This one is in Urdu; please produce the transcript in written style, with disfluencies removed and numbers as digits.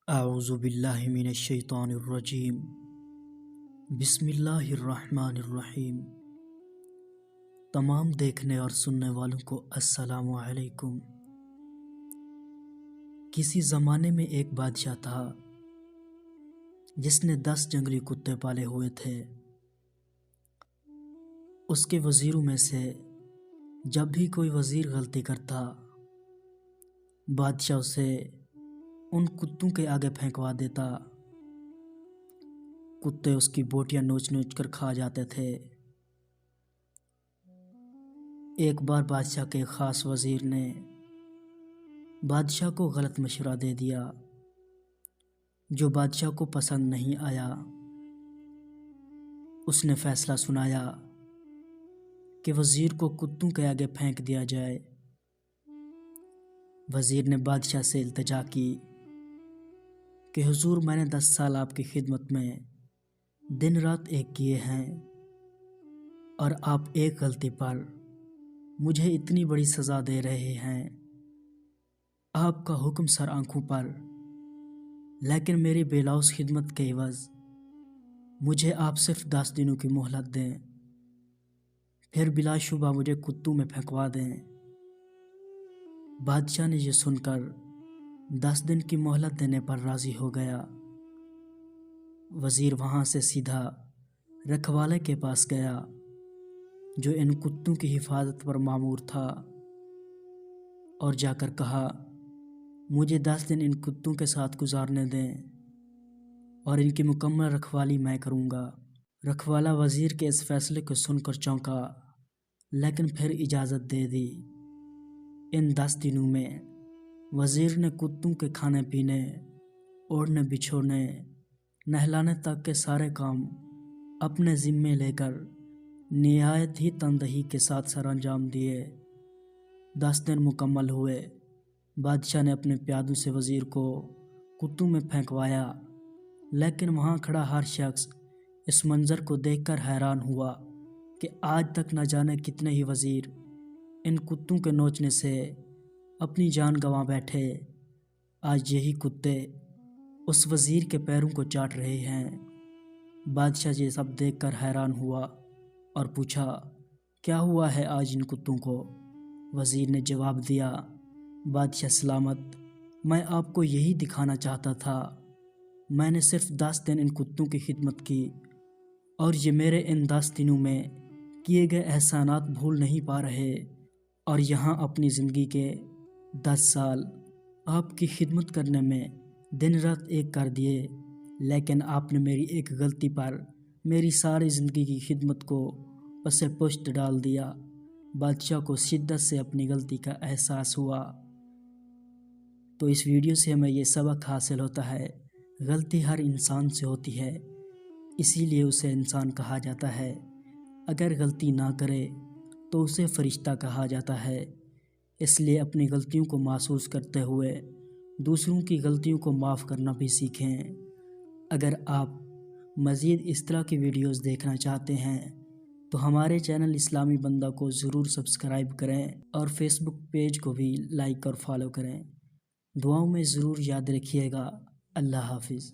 اعوذ باللہ من الشیطان الرجیم، بسم اللہ الرحمن الرحیم۔ تمام دیکھنے اور سننے والوں کو السلام علیکم۔ کسی زمانے میں ایک بادشاہ تھا جس نے 10 جنگلی کتے پالے ہوئے تھے۔ اس کے وزیروں میں سے جب بھی کوئی وزیر غلطی کرتا، بادشاہ اسے ان کتوں کے آگے پھینکوا دیتا۔ کتے اس کی بوٹیاں نوچ نوچ کر کھا جاتے تھے۔ ایک بار بادشاہ کے خاص وزیر نے بادشاہ کو غلط مشورہ دے دیا جو بادشاہ کو پسند نہیں آیا۔ اس نے فیصلہ سنایا کہ وزیر کو کتوں کے آگے پھینک دیا جائے۔ وزیر نے بادشاہ سے التجا کی کہ حضور، میں نے 10 سال آپ کی خدمت میں دن رات ایک کیے ہیں، اور آپ ایک غلطی پر مجھے اتنی بڑی سزا دے رہے ہیں۔ آپ کا حکم سر آنکھوں پر، لیکن میری بے لوث خدمت کے عوض مجھے آپ صرف 10 دنوں کی مہلت دیں، پھر بلا شبہ مجھے کتوں میں پھینکوا دیں۔ بادشاہ نے یہ سن کر 10 دن کی مہلت دینے پر راضی ہو گیا۔ وزیر وہاں سے سیدھا رکھوالے کے پاس گیا جو ان کتوں کی حفاظت پر مامور تھا، اور جا کر کہا، مجھے 10 دن ان کتوں کے ساتھ گزارنے دیں اور ان کی مکمل رکھوالی میں کروں گا۔ رکھوالا وزیر کے اس فیصلے کو سن کر چونکا، لیکن پھر اجازت دے دی۔ ان 10 دنوں میں وزیر نے کتوں کے کھانے پینے، اوڑھنے بچھونے، نہلانے تک کے سارے کام اپنے ذمے لے کر نہایت ہی تندہی کے ساتھ سر انجام دیے۔ 10 دن مکمل ہوئے۔ بادشاہ نے اپنے پیادوں سے وزیر کو کتوں میں پھینکوایا، لیکن وہاں کھڑا ہر شخص اس منظر کو دیکھ کر حیران ہوا کہ آج تک نہ جانے کتنے ہی وزیر ان کتوں کے نوچنے سے اپنی جان گنوا بیٹھے۔ آج یہی کتے اس وزیر کے پیروں کو چاٹ رہے ہیں۔ بادشاہ یہ سب دیکھ کر حیران ہوا اور پوچھا، کیا ہوا ہے آج ان کتوں کو؟ وزیر نے جواب دیا، بادشاہ سلامت، میں آپ کو یہی دکھانا چاہتا تھا۔ میں نے صرف 10 دن ان کتوں کی خدمت کی، اور یہ میرے ان 10 دنوں میں کیے گئے احسانات بھول نہیں پا رہے، اور یہاں اپنی زندگی کے 10 سال آپ کی خدمت کرنے میں دن رات ایک کر دیے، لیکن آپ نے میری ایک غلطی پر میری ساری زندگی کی خدمت کو پس پشت ڈال دیا۔ بادشاہ کو شدت سے اپنی غلطی کا احساس ہوا۔ تو اس ویڈیو سے ہمیں یہ سبق حاصل ہوتا ہے، غلطی ہر انسان سے ہوتی ہے، اسی لیے اسے انسان کہا جاتا ہے۔ اگر غلطی نہ کرے تو اسے فرشتہ کہا جاتا ہے۔ اس لیے اپنی غلطیوں کو محسوس کرتے ہوئے دوسروں کی غلطیوں کو معاف کرنا بھی سیکھیں۔ اگر آپ مزید اس طرح کی ویڈیوز دیکھنا چاہتے ہیں تو ہمارے چینل اسلامی بندہ کو ضرور سبسکرائب کریں، اور فیس بک پیج کو بھی لائک اور فالو کریں۔ دعاؤں میں ضرور یاد رکھیے گا۔ اللہ حافظ۔